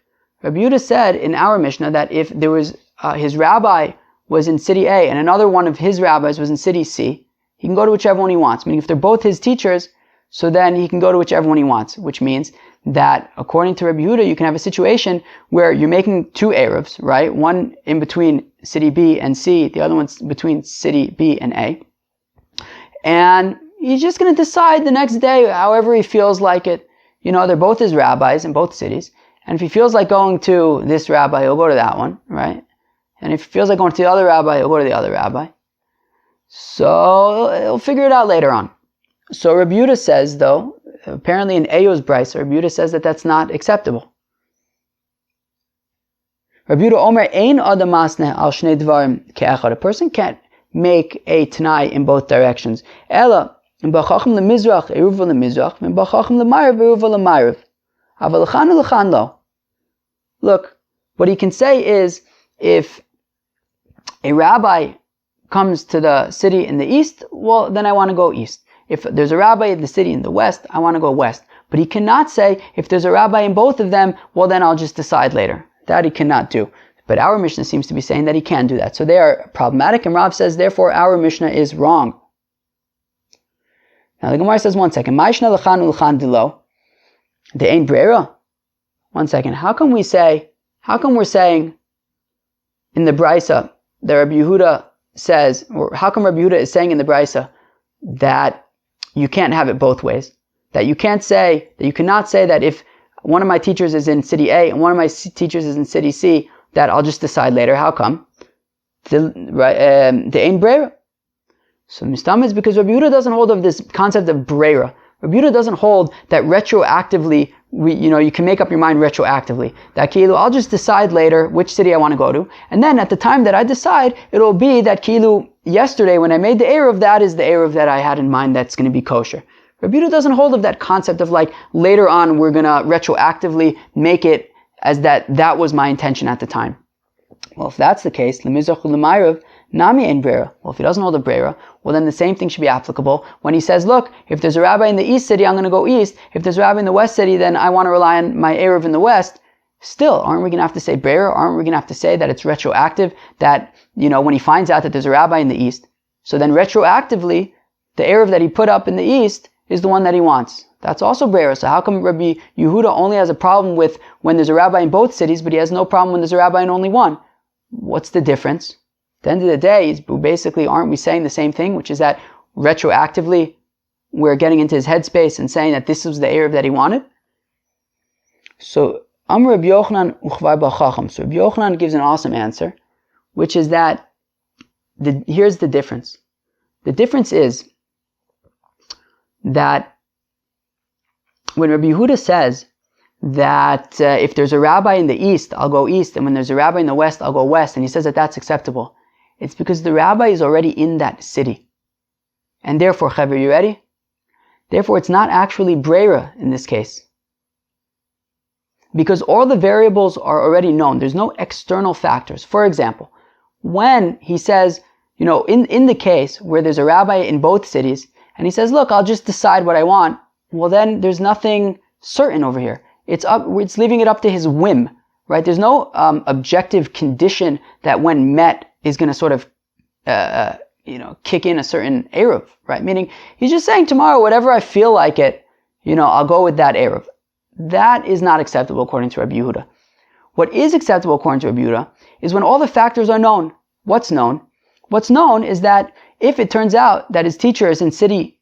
Rabbi Yehuda said in our Mishnah that if there was his rabbi was in city A and another one of his rabbis was in city C, he can go to whichever one he wants. Meaning if they're both his teachers, so then he can go to whichever one he wants, which means that according to Rabbi Yehuda, you can have a situation where you're making two ayruvs, right? One in between city B and C, the other one's between city B and A. And he's just going to decide the next day however he feels like it. They're both his rabbis in both cities. And if he feels like going to this rabbi, he'll go to that one, right? And if he feels like going to the other rabbi, he'll go to the other rabbi. So he'll figure it out later on. So Rabbi Yehuda says, though, apparently in Eyo's brisa, Rabbi Yehuda says that that's not acceptable. Rabbi Yehuda Omer, Ein Adam Masneh Al Shnei Dvarim Ke'echad. A person can't make a Tanai in both directions. Ela, B'chachim leMizrach, ayruv leMizrach, B'chachim leMayrav, ayruv leMayrav. Aval lechan lechan lo. look, what he can say is, if a rabbi comes to the city in the east, well, then I want to go east. If there's a rabbi in the city in the west, I want to go west. But he cannot say, if there's a rabbi in both of them, well, then I'll just decide later. That he cannot do. But our Mishnah seems to be saying that he can do that. So they are problematic, and Rav says, therefore, our Mishnah is wrong. Now the Gemara says, one second, Ma'ishna l'chan u'l'chan dilo, the ain't Berayra. One second, how come we're saying in the Brisa that Rabbi Yehuda says, or how come Rabbi Yehuda is saying in the Brisa that you can't have it both ways? That you cannot say that if one of my teachers is in city A and one of my teachers is in city C, that I'll just decide later. How come? The ain't Berayra. So Mistam is because Rabbi Yehuda doesn't hold of this concept of Berayra. Rabbi Yehuda doesn't hold that retroactively, you can make up your mind retroactively. That kilu, I'll just decide later which city I want to go to. And then at the time that I decide, it'll be that kilu, yesterday when I made the ayruv, that is the ayruv that I had in mind that's going to be kosher. Rabbi Yehuda doesn't hold of that concept of like, later on we're going to retroactively make it as that was my intention at the time. Well, if that's the case, l'mizrach u'l'mayrav, nami ein Berayra. Well, if he doesn't hold a Berayra, well then the same thing should be applicable when he says, look, if there's a rabbi in the east city, I'm going to go east. If there's a rabbi in the west city, then I want to rely on my ayruv in the west. Still, aren't we going to have to say Berayra? Aren't we going to have to say that it's retroactive? That, when he finds out that there's a rabbi in the east, so then retroactively, the ayruv that he put up in the east is the one that he wants. That's also Berayra. So how come Rabbi Yehuda only has a problem with when there's a rabbi in both cities, but he has no problem when there's a rabbi in only one? What's the difference? At the end of the day, basically, aren't we saying the same thing, which is that retroactively we're getting into his headspace and saying that this was the ayruv that he wanted? So Amr Rabbi Yochanan uchvar bar chacham. So Rabbi Yochanan gives an awesome answer, which is that here's the difference. The difference is that when Rabbi Yehuda says that if there's a rabbi in the east, I'll go east, and when there's a rabbi in the west, I'll go west, and he says that that's acceptable, it's because the rabbi is already in that city. And therefore, Chaver, you ready? Therefore, it's not actually Berayra in this case. Because all the variables are already known. There's no external factors. For example, when he says, in the case where there's a rabbi in both cities, and he says, look, I'll just decide what I want, well then there's nothing certain over here. It's leaving it up to his whim, right? There's no objective condition that when met is going to sort of, kick in a certain ayruv, right? Meaning, he's just saying tomorrow, whatever I feel like it, I'll go with that ayruv. That is not acceptable according to Rabbi Yehuda. What is acceptable according to Rabbi Yehuda is when all the factors are known. What's known? What's known is that if it turns out that his teacher is in the city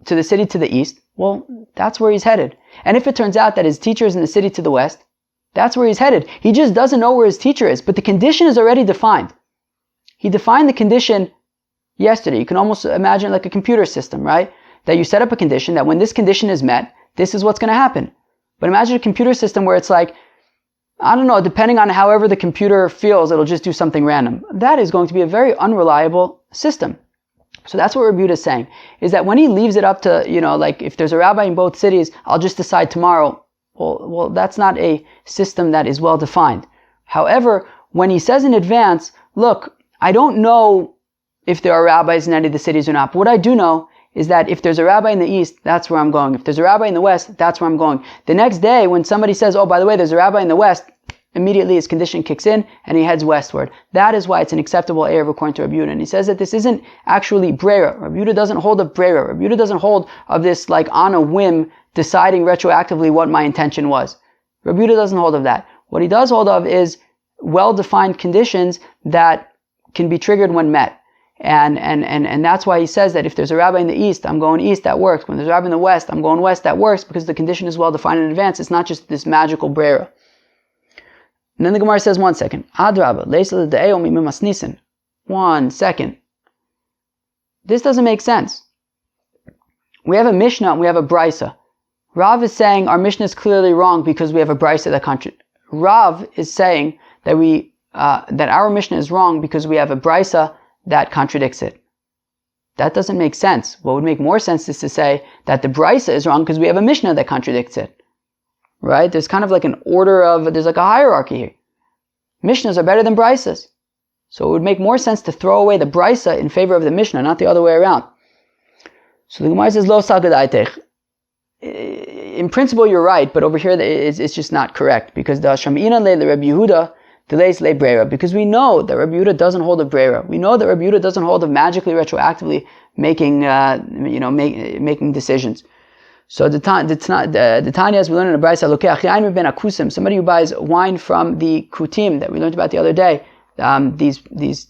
to the east, well, that's where he's headed. And if it turns out that his teacher is in the city to the west, that's where he's headed. He just doesn't know where his teacher is, but the condition is already defined. He defined the condition yesterday. You can almost imagine like a computer system, right? That you set up a condition that when this condition is met, this is what's going to happen. But imagine a computer system where it's like, I don't know, depending on however the computer feels, it'll just do something random. That is going to be a very unreliable system. So that's what Rabbi Yehuda is saying, is that when he leaves it up to, like if there's a rabbi in both cities, I'll just decide tomorrow. Well, that's not a system that is well defined. However, when he says in advance, look, I don't know if there are rabbis in any of the cities or not, but what I do know is that if there's a rabbi in the east, that's where I'm going. If there's a rabbi in the west, that's where I'm going. The next day, when somebody says, oh, by the way, there's a rabbi in the west, immediately his condition kicks in and he heads westward. That is why it's an acceptable ayruv according to Rabbi Yehuda. And he says that this isn't actually Berayra. Rabbi Yehuda doesn't hold of Berayra. Rabbi Yehuda doesn't hold of this like on a whim deciding retroactively what my intention was. Rabbi Yehuda doesn't hold of that. What he does hold of is well-defined conditions that can be triggered when met. And that's why he says that if there's a rabbi in the east, I'm going east, that works. When there's a rabbi in the west, I'm going west, that works, because the condition is well defined in advance. It's not just this magical Berayra. And then the Gemara says, 1 second. Adrabah, leisel de'eo mimas nisan. 1 second. This doesn't make sense. We have a Mishnah and we have a Brisa. Rav is saying our Mishnah is clearly wrong because we have a Brisa that contradicts. Rav is saying that that our Mishnah is wrong because we have a Brisa that contradicts it. That doesn't make sense. What would make more sense is to say that the Brisa is wrong because we have a Mishnah that contradicts it. right? There's kind of like an order of, there's like a hierarchy here. Mishnahs are better than Braisas. So it would make more sense to throw away the Braisa in favor of the Mishnah, not the other way around. So the Gemara says, Lo sagadaitech. In principle, you're right, but over here it's just not correct, because the Shamina le Rabbi Yehuda delays le Berayra, because we know that Rabbi Yehuda doesn't hold of Berayra. We know that Rabbi Yehuda doesn't hold of magically, retroactively making decisions. So the Tanya, as we learned in the Braysa, Lokeach yain ben akusim, somebody who buys wine from the kutim that we learned about the other day, these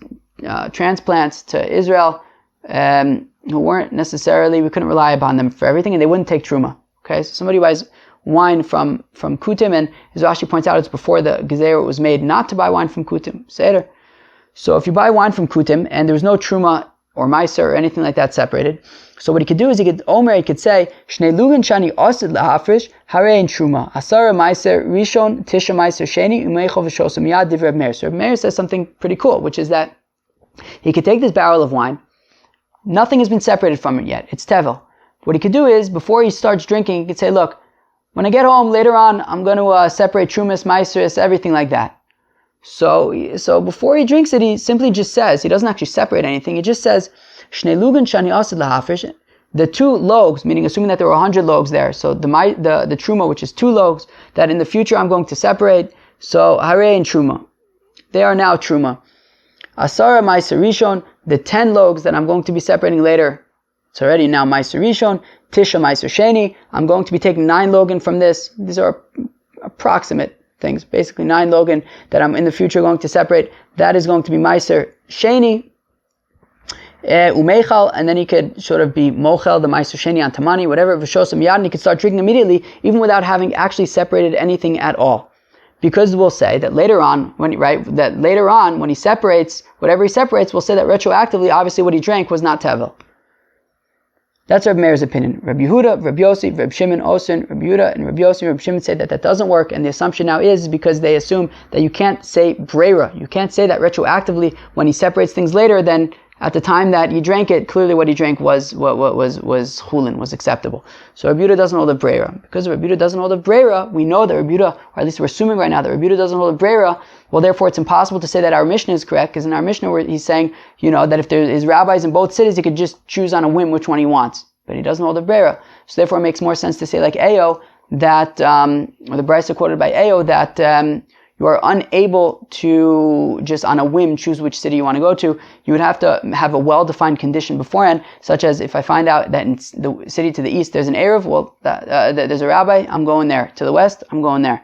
transplants to Israel, who weren't necessarily, we couldn't rely upon them for everything, and they wouldn't take truma. Okay, so somebody buys wine from kutim, and as Rashi points out, it's before the gezeira was made not to buy wine from kutim. Seder. So if you buy wine from kutim and there's no truma or meiser or anything like that separated, so what he could do is he could say shnei lugan shani osid lahafrish harein truma asara meiser rishon tisha meiser sheni umeichov v'shosam yad divrei Meir. So Meir says something pretty cool, which is that he could take this barrel of wine. Nothing has been separated from it yet. It's tevel. What he could do is, before he starts drinking, he could say, look, when I get home later on, I'm going to separate trumas, meiseris, everything like that. So before he drinks it, he simply just says, he doesn't actually separate anything. He just says, Shnei lugan shani asid lahafrish, the 2 logs, meaning assuming that there were 100 logs there. So the truma, which is 2 logs, that in the future I'm going to separate. So harei and truma, they are now truma. Asara meiser rishon, the 10 logs that I'm going to be separating later, it's already now meiser rishon. Tisha meiser sheni, I'm going to be taking 9 logan from this. These are approximate things, basically 9 logan that I'm in the future going to separate. That is going to be meiser sheni. Umeichal, and then he could sort of be mochel, the meiser sheni on tamani, whatever, v'shosam yad, and he could start drinking immediately, even without having actually separated anything at all. Because we'll say that later on, when he separates, whatever he separates, we'll say that retroactively, obviously what he drank was not tevel. That's Rabbi Meir's opinion. Rabbi Yehuda, Rabbi Yossi, Rabbi Shimon, Osin, Rabbi Yehuda, and Rabbi Yossi, Rabbi Shimon say that doesn't work, and the assumption now is because they assume that you can't say Berayra. You can't say that retroactively when he separates things later, then at the time that he drank it, clearly what he drank was chulin, was acceptable. So Rabbi Yehuda doesn't hold of Berayra. Because Rabbi Yehuda doesn't hold of Berayra, we know that Rabbi Yehuda, or at least we're assuming right now that Rabbi Yehuda doesn't hold of Berayra. Well, therefore it's impossible to say that our Mishnah is correct, because in our Mishnah where he's saying, that if there is rabbis in both cities, he could just choose on a whim which one he wants. But he doesn't hold of Berayra. So therefore it makes more sense to say like Ayo, that, or the Braysa quoted by Ayo, that you are unable to just on a whim choose which city you want to go to. You would have to have a well-defined condition beforehand, such as if I find out that in the city to the east there's an ayruv, well, there's a rabbi, I'm going there. To the west, I'm going there.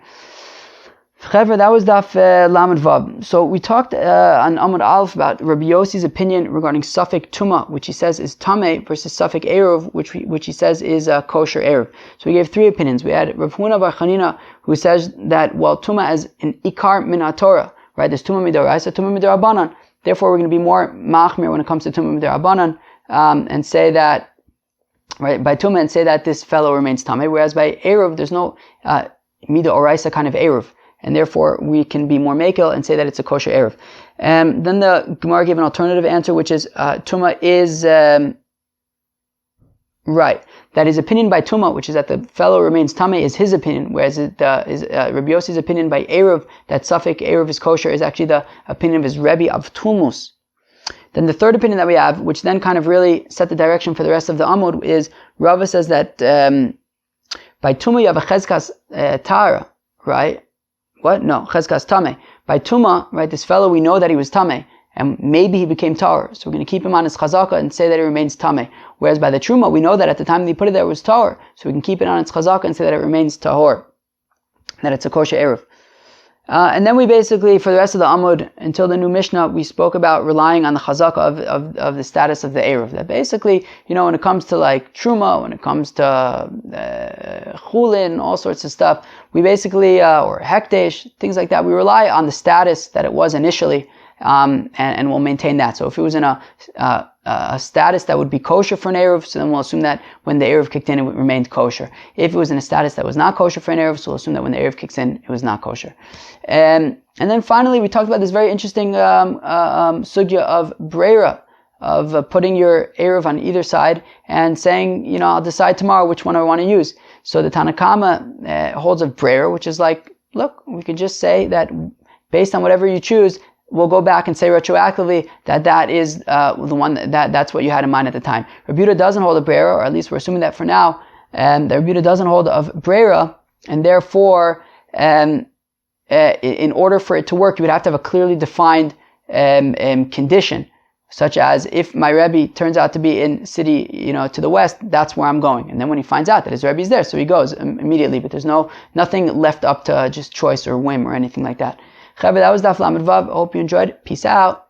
Chevra, that was daf Lamed Vav. So we talked on Amud Aleph about Rabbi Yossi's opinion regarding Safek tuma, which he says is tame, versus Safek ayruv, which he says is kosher ayruv. So we gave 3 opinions. We had Rav Huna bar Chanina, who says that tuma as an ikar min Torah, right? There's tuma midoraisa, tuma midorabanan. Therefore, we're going to be more machmir when it comes to tuma midorabanan, and say that, right, by tuma, and say that this fellow remains tame. Whereas by ayruv, there's no midoraisa kind of ayruv. And therefore, we can be more makel and say that it's a kosher ayruv. Then the Gemara gave an alternative answer, which is tuma is right. That his opinion by tuma, which is that the fellow remains tame, is his opinion, whereas Rabbi Yossi's opinion by ayruv, that Safek ayruv is kosher, is actually the opinion of his Rebbe of Tumus. Then the third opinion that we have, which then kind of really set the direction for the rest of the Amud, is Rava says that by tuma you have a chezkas tara, right? What? No, chezkas tameh. By tuma, right, this fellow, we know that he was tameh, and maybe he became tahor. So we're going to keep him on his chazaka and say that he remains tameh. Whereas by the truma, we know that at the time that he put it there, it was tahor. So we can keep it on its chazaka and say that it remains tahor, that it's a kosher ayruv. And then we basically, for the rest of the Amud, until the new Mishnah, we spoke about relying on the chazaka of the status of the ayruv. That basically, when it comes to like truma, when it comes to chulin, all sorts of stuff, we basically, or hekdesh, things like that, we rely on the status that it was initially, and we'll maintain that. So if it was in a status that would be kosher for an ayruv, so then we'll assume that when the ayruv kicked in, it remained kosher. If it was in a status that was not kosher for an ayruv, so we'll assume that when the ayruv kicks in, it was not kosher. And then finally, we talked about this very interesting sugya of Berayra, of putting your ayruv on either side and saying, I'll decide tomorrow which one I want to use. So the Tanakama holds of Berayra, which is like, look, we can just say that based on whatever you choose, we'll go back and say retroactively that is the one that's what you had in mind at the time. Rabbi Yehuda doesn't hold of Berayra, or at least we're assuming that for now. And Rabbi Yehuda doesn't hold of Berayra, and therefore, in order for it to work, you would have to have a clearly defined condition, such as if my Rebbe turns out to be in city, to the west, that's where I'm going. And then when he finds out that his Rebbe is there, so he goes immediately. But there's nothing left up to just choice or whim or anything like that. That was Daf Lamed Vav. Hope you enjoyed. Peace out.